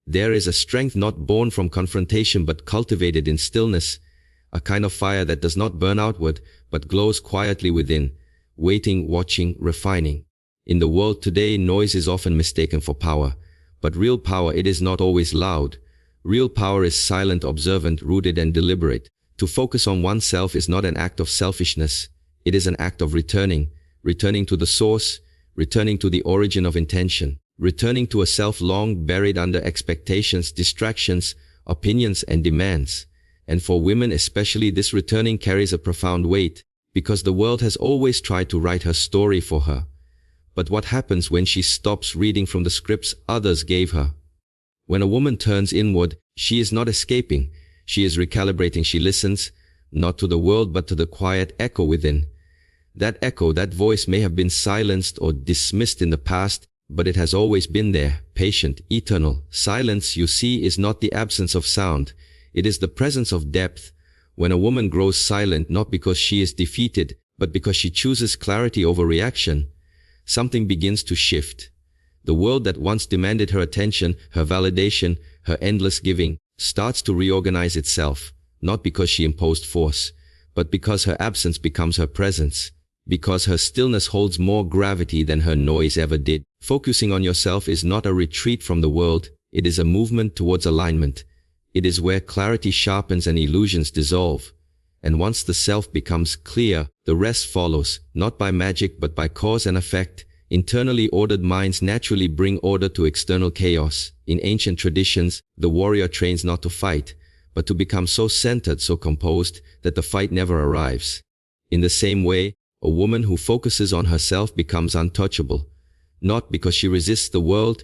There is a strength not born from confrontation but cultivated in stillness, a kind of fire that does not burn outward but glows quietly within, waiting, watching, refining. In the world today, noise is often mistaken for power, but real power, it is not always loud. Real power is silent, observant, rooted and deliberate. To focus on oneself is not an act of selfishness, it is an act of returning to the source, returning to the origin of intention, returning to a self long buried under expectations, distractions, opinions and demands. And for women especially, this returning carries a profound weight, because the world has always tried to write her story for her. But what happens when she stops reading from the scripts others gave her? When a woman turns inward, she is not escaping, she is recalibrating. She listens, not to the world but to the quiet echo within. That echo, that voice may have been silenced or dismissed in the past, but it has always been there, patient, eternal. Silence, you see, is not the absence of sound. It is the presence of depth. When a woman grows silent, not because she is defeated, but because she chooses clarity over reaction, something begins to shift. The world that once demanded her attention, her validation, her endless giving, starts to reorganize itself, not because she imposed force, but because her absence becomes her presence, because her stillness holds more gravity than her noise ever did. Focusing on yourself is not a retreat from the world, it is a movement towards alignment. It is where clarity sharpens and illusions dissolve. And once the self becomes clear, the rest follows, not by magic but by cause and effect. Internally ordered minds naturally bring order to external chaos. In ancient traditions, the warrior trains not to fight, but to become so centered, so composed, that the fight never arrives. In the same way, a woman who focuses on herself becomes untouchable, not because she resists the world,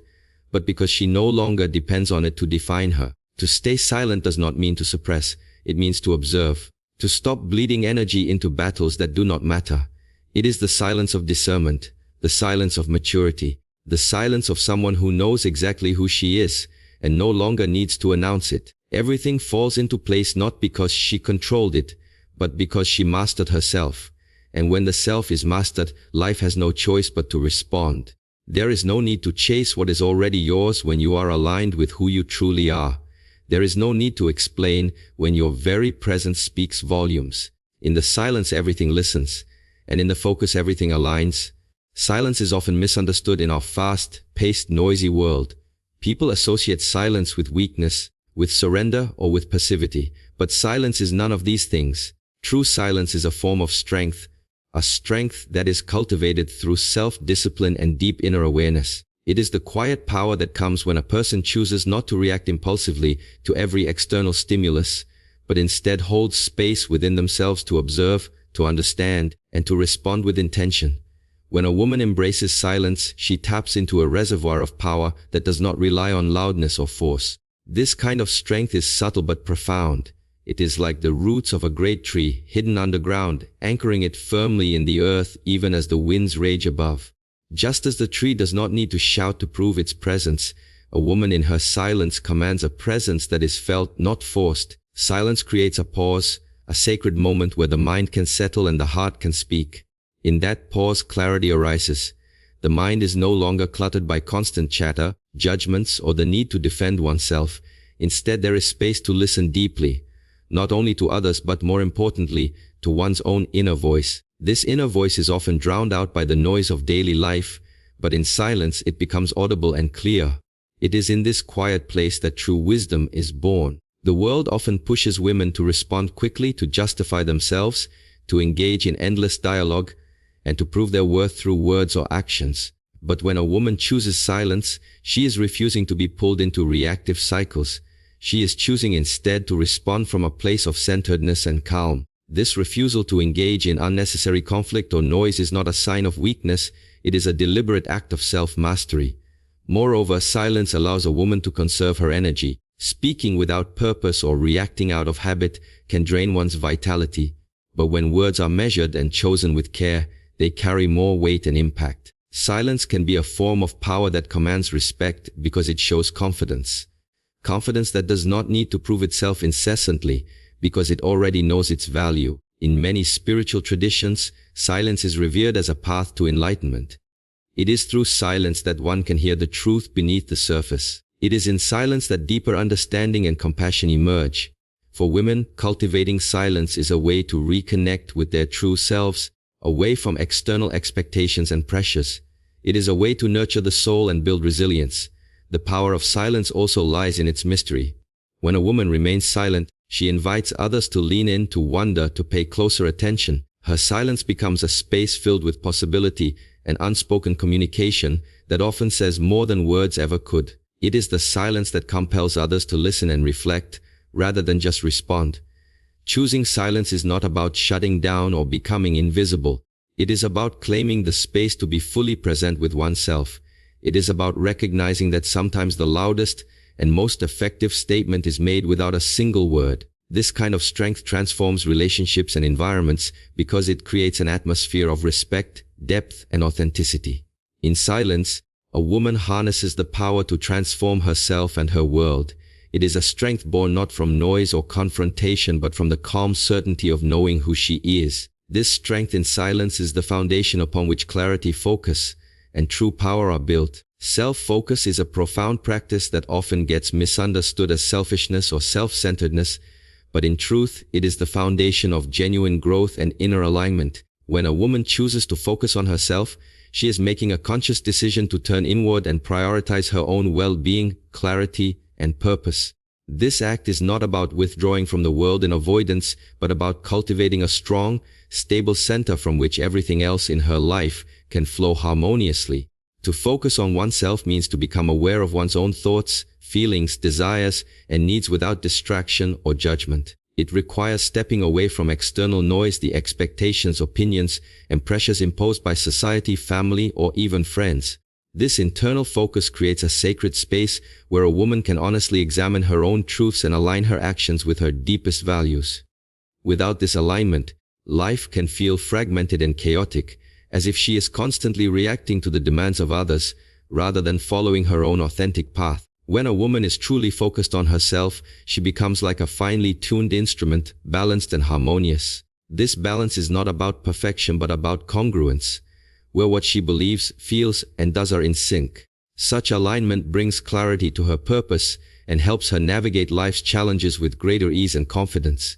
but because she no longer depends on it to define her. To stay silent does not mean to suppress, it means to observe, to stop bleeding energy into battles that do not matter. It is the silence of discernment, the silence of maturity, the silence of someone who knows exactly who she is and no longer needs to announce it. Everything falls into place not because she controlled it, but because she mastered herself. And when the self is mastered, life has no choice but to respond. There is no need to chase what is already yours when you are aligned with who you truly are. There is no need to explain when your very presence speaks volumes. In the silence everything listens, and in the focus everything aligns. Silence is often misunderstood in our fast-paced, noisy world. People associate silence with weakness, with surrender, or with passivity. But silence is none of these things. True silence is a form of strength, a strength that is cultivated through self-discipline and deep inner awareness. It is the quiet power that comes when a person chooses not to react impulsively to every external stimulus, but instead holds space within themselves to observe, to understand, and to respond with intention. When a woman embraces silence, she taps into a reservoir of power that does not rely on loudness or force. This kind of strength is subtle but profound. It is like the roots of a great tree, hidden underground, anchoring it firmly in the earth even as the winds rage above. Just as the tree does not need to shout to prove its presence, a woman in her silence commands a presence that is felt, not forced. Silence creates a pause, a sacred moment where the mind can settle and the heart can speak. In that pause, clarity arises. The mind is no longer cluttered by constant chatter, judgments, or the need to defend oneself. Instead, there is space to listen deeply, not only to others but more importantly, to one's own inner voice. This inner voice is often drowned out by the noise of daily life, but in silence it becomes audible and clear. It is in this quiet place that true wisdom is born. The world often pushes women to respond quickly, to justify themselves, to engage in endless dialogue, and to prove their worth through words or actions. But when a woman chooses silence, she is refusing to be pulled into reactive cycles. She is choosing instead to respond from a place of centeredness and calm. This refusal to engage in unnecessary conflict or noise is not a sign of weakness, it is a deliberate act of self-mastery. Moreover, silence allows a woman to conserve her energy. Speaking without purpose or reacting out of habit can drain one's vitality. But when words are measured and chosen with care, they carry more weight and impact. Silence can be a form of power that commands respect because it shows confidence. Confidence that does not need to prove itself incessantly, because it already knows its value. In many spiritual traditions, silence is revered as a path to enlightenment. It is through silence that one can hear the truth beneath the surface. It is in silence that deeper understanding and compassion emerge. For women, cultivating silence is a way to reconnect with their true selves, away from external expectations and pressures. It is a way to nurture the soul and build resilience. The power of silence also lies in its mystery. When a woman remains silent, she invites others to lean in, to wonder, to pay closer attention. Her silence becomes a space filled with possibility and unspoken communication that often says more than words ever could. It is the silence that compels others to listen and reflect, rather than just respond. Choosing silence is not about shutting down or becoming invisible. It is about claiming the space to be fully present with oneself. It is about recognizing that sometimes the loudest and most effective statement is made without a single word. This kind of strength transforms relationships and environments because it creates an atmosphere of respect, depth, and authenticity. In silence, a woman harnesses the power to transform herself and her world. It is a strength born not from noise or confrontation, but from the calm certainty of knowing who she is. This strength in silence is the foundation upon which clarity, focus, and true power are built. Self-focus is a profound practice that often gets misunderstood as selfishness or self-centeredness, but in truth, it is the foundation of genuine growth and inner alignment. When a woman chooses to focus on herself, she is making a conscious decision to turn inward and prioritize her own well-being, clarity, and purpose. This act is not about withdrawing from the world in avoidance, but about cultivating a strong, stable center from which everything else in her life can flow harmoniously. To focus on oneself means to become aware of one's own thoughts, feelings, desires, and needs without distraction or judgment. It requires stepping away from external noise, the expectations, opinions, and pressures imposed by society, family, or even friends. This internal focus creates a sacred space where a woman can honestly examine her own truths and align her actions with her deepest values. Without this alignment, life can feel fragmented and chaotic, as if she is constantly reacting to the demands of others, rather than following her own authentic path. When a woman is truly focused on herself, she becomes like a finely tuned instrument, balanced and harmonious. This balance is not about perfection but about congruence, where what she believes, feels, and does are in sync. Such alignment brings clarity to her purpose and helps her navigate life's challenges with greater ease and confidence.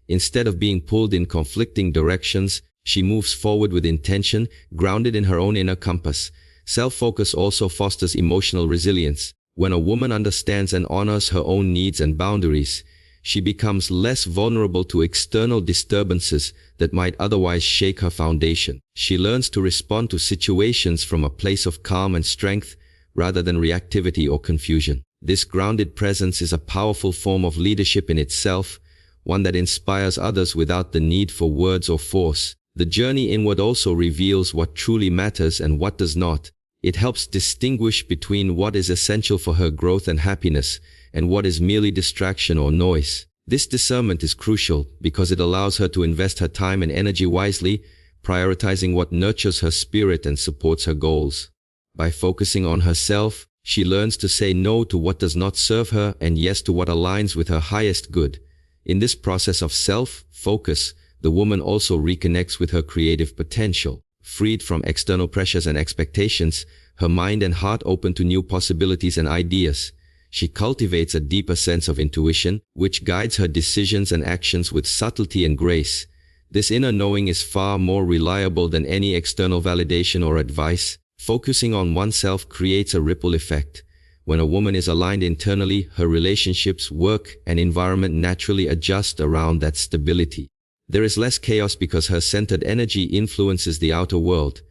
Instead of being pulled in conflicting directions, she moves forward with intention, grounded in her own inner compass. Self-focus also fosters emotional resilience. When a woman understands and honors her own needs and boundaries, she becomes less vulnerable to external disturbances that might otherwise shake her foundation. She learns to respond to situations from a place of calm and strength rather than reactivity or confusion. This grounded presence is a powerful form of leadership in itself, one that inspires others without the need for words or force. The journey inward also reveals what truly matters and what does not. It helps distinguish between what is essential for her growth and happiness and what is merely distraction or noise. This discernment is crucial because it allows her to invest her time and energy wisely, prioritizing what nurtures her spirit and supports her goals. By focusing on herself, she learns to say no to what does not serve her and yes to what aligns with her highest good. In this process of self-focus, the woman also reconnects with her creative potential. Freed from external pressures and expectations, her mind and heart open to new possibilities and ideas. She cultivates a deeper sense of intuition, which guides her decisions and actions with subtlety and grace. This inner knowing is far more reliable than any external validation or advice. Focusing on oneself creates a ripple effect. When a woman is aligned internally, her relationships, work, and environment naturally adjust around that stability. There is less chaos because her centered energy influences the outer world.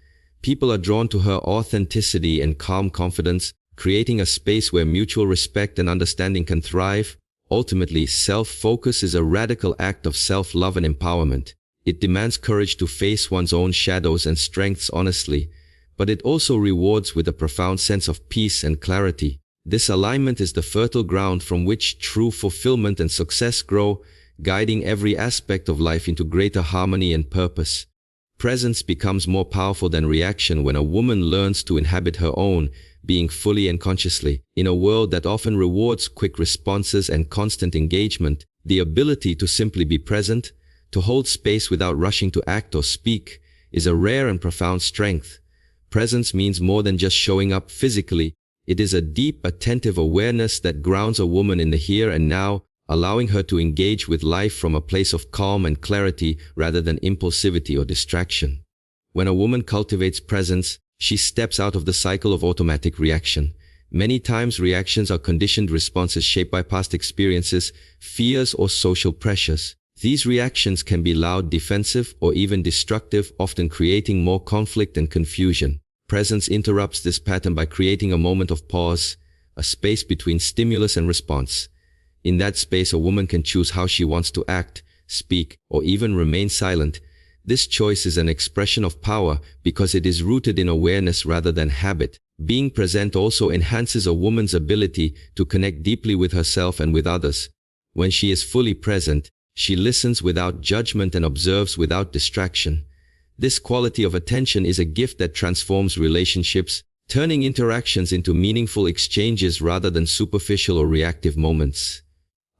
People are drawn to her authenticity and calm confidence, creating a space where mutual respect and understanding can thrive. Ultimately, self-focus is a radical act of self-love and empowerment. It demands courage to face one's own shadows and strengths honestly, but it also rewards with a profound sense of peace and clarity. This alignment is the fertile ground from which true fulfillment and success grow, guiding every aspect of life into greater harmony and purpose. Presence becomes more powerful than reaction when a woman learns to inhabit her own being fully and consciously. In a world that often rewards quick responses and constant engagement, the ability to simply be present, to hold space without rushing to act or speak, is a rare and profound strength. Presence means more than just showing up physically. It is a deep, attentive awareness that grounds a woman in the here and now, allowing her to engage with life from a place of calm and clarity rather than impulsivity or distraction. When a woman cultivates presence, she steps out of the cycle of automatic reaction. Many times reactions are conditioned responses shaped by past experiences, fears, or social pressures. These reactions can be loud, defensive, or even destructive, often creating more conflict and confusion. Presence interrupts this pattern by creating a moment of pause, a space between stimulus and response. In that space, a woman can choose how she wants to act, speak, or even remain silent. This choice is an expression of power because it is rooted in awareness rather than habit. Being present also enhances a woman's ability to connect deeply with herself and with others. When she is fully present, she listens without judgment and observes without distraction. This quality of attention is a gift that transforms relationships, turning interactions into meaningful exchanges rather than superficial or reactive moments.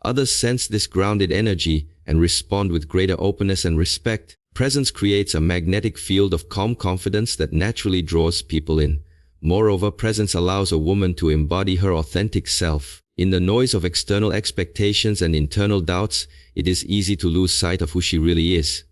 Others sense this grounded energy and respond with greater openness and respect. Presence creates a magnetic field of calm confidence that naturally draws people in. Moreover, presence allows a woman to embody her authentic self. In the noise of external expectations and internal doubts, it is easy to lose sight of who she really is.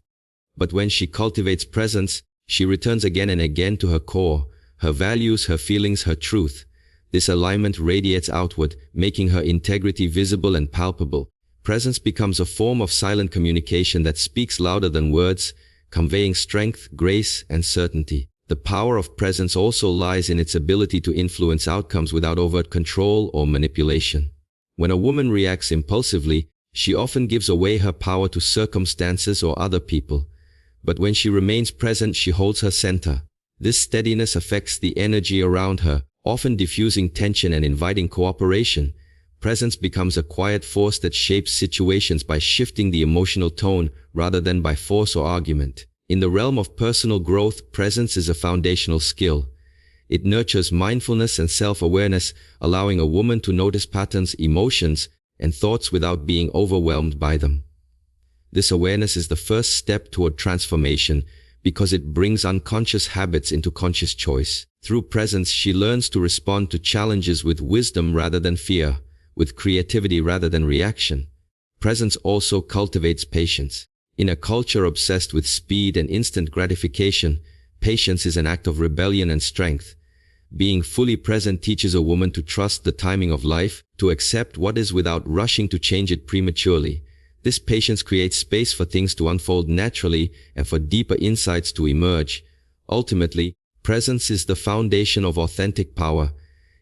But when she cultivates presence, she returns again and again to her core, her values, her feelings, her truth. This alignment radiates outward, making her integrity visible and palpable. Presence becomes a form of silent communication that speaks louder than words, conveying strength, grace, and certainty. The power of presence also lies in its ability to influence outcomes without overt control or manipulation. When a woman reacts impulsively, she often gives away her power to circumstances or other people. But when she remains present, she holds her center. This steadiness affects the energy around her, often diffusing tension and inviting cooperation. Presence becomes a quiet force that shapes situations by shifting the emotional tone rather than by force or argument. In the realm of personal growth, presence is a foundational skill. It nurtures mindfulness and self-awareness, allowing a woman to notice patterns, emotions, and thoughts without being overwhelmed by them. This awareness is the first step toward transformation because it brings unconscious habits into conscious choice. Through presence, she learns to respond to challenges with wisdom rather than fear, with creativity rather than reaction. Presence also cultivates patience. In a culture obsessed with speed and instant gratification, patience is an act of rebellion and strength. Being fully present teaches a woman to trust the timing of life, to accept what is without rushing to change it prematurely. This patience creates space for things to unfold naturally and for deeper insights to emerge. Ultimately, presence is the foundation of authentic power.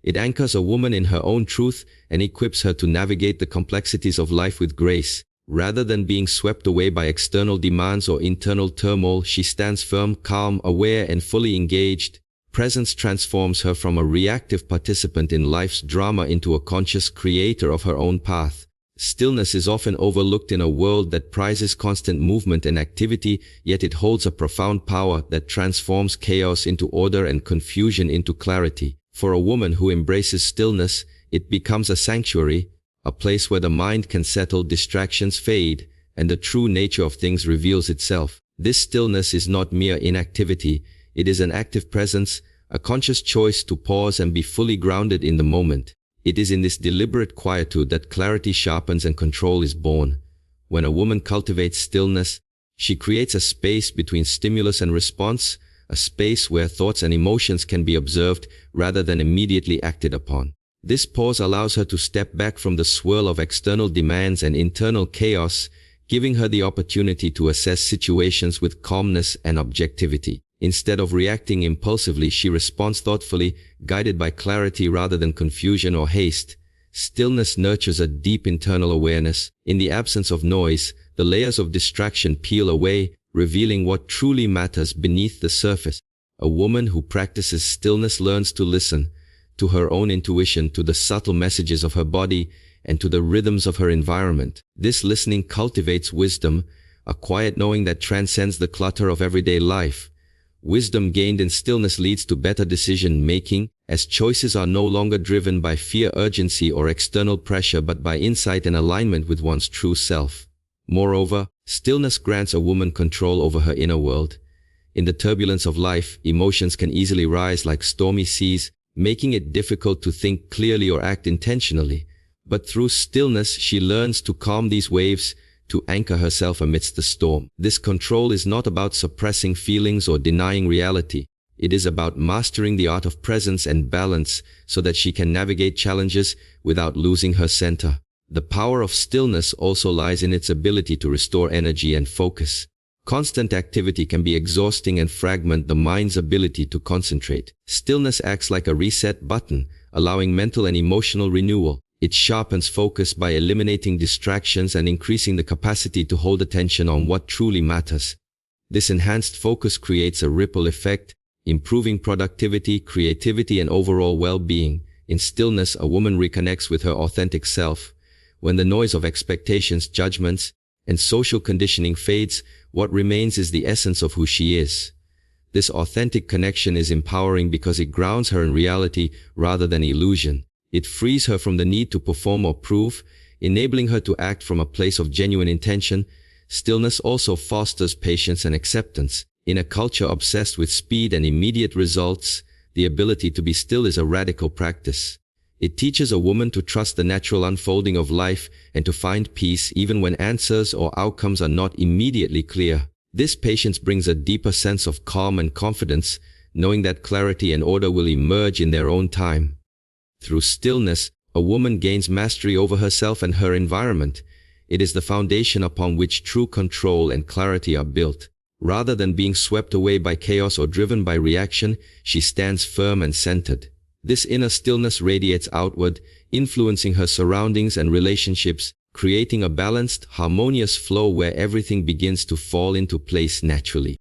It anchors a woman in her own truth and equips her to navigate the complexities of life with grace. Rather than being swept away by external demands or internal turmoil, she stands firm, calm, aware, and fully engaged. Presence transforms her from a reactive participant in life's drama into a conscious creator of her own path. Stillness is often overlooked in a world that prizes constant movement and activity, yet it holds a profound power that transforms chaos into order and confusion into clarity. For a woman who embraces stillness, it becomes a sanctuary, a place where the mind can settle, distractions fade, and the true nature of things reveals itself. This stillness is not mere inactivity, it is an active presence, a conscious choice to pause and be fully grounded in the moment. It is in this deliberate quietude that clarity sharpens and control is born. When a woman cultivates stillness, she creates a space between stimulus and response, a space where thoughts and emotions can be observed rather than immediately acted upon. This pause allows her to step back from the swirl of external demands and internal chaos, giving her the opportunity to assess situations with calmness and objectivity. Instead of reacting impulsively, she responds thoughtfully, guided by clarity rather than confusion or haste. Stillness nurtures a deep internal awareness. In the absence of noise, the layers of distraction peel away, revealing what truly matters beneath the surface. A woman who practices stillness learns to listen to her own intuition, to the subtle messages of her body, and to the rhythms of her environment. This listening cultivates wisdom, a quiet knowing that transcends the clutter of everyday life. Wisdom gained in stillness leads to better decision-making, as choices are no longer driven by fear, urgency, or external pressure but by insight and alignment with one's true self. Moreover, stillness grants a woman control over her inner world. In the turbulence of life, emotions can easily rise like stormy seas, making it difficult to think clearly or act intentionally. But through stillness, she learns to calm these waves, to anchor herself amidst the storm. This control is not about suppressing feelings or denying reality. It is about mastering the art of presence and balance so that she can navigate challenges without losing her center. The power of stillness also lies in its ability to restore energy and focus. Constant activity can be exhausting and fragment the mind's ability to concentrate. Stillness acts like a reset button, allowing mental and emotional renewal. It sharpens focus by eliminating distractions and increasing the capacity to hold attention on what truly matters. This enhanced focus creates a ripple effect, improving productivity, creativity, and overall well-being. In stillness, a woman reconnects with her authentic self. When the noise of expectations, judgments, and social conditioning fades, what remains is the essence of who she is. This authentic connection is empowering because it grounds her in reality rather than illusion. It frees her from the need to perform or prove, enabling her to act from a place of genuine intention. Stillness also fosters patience and acceptance. In a culture obsessed with speed and immediate results, the ability to be still is a radical practice. It teaches a woman to trust the natural unfolding of life and to find peace even when answers or outcomes are not immediately clear. This patience brings a deeper sense of calm and confidence, knowing that clarity and order will emerge in their own time. Through stillness, a woman gains mastery over herself and her environment. It is the foundation upon which true control and clarity are built. Rather than being swept away by chaos or driven by reaction, she stands firm and centered. This inner stillness radiates outward, influencing her surroundings and relationships, creating a balanced, harmonious flow where everything begins to fall into place naturally.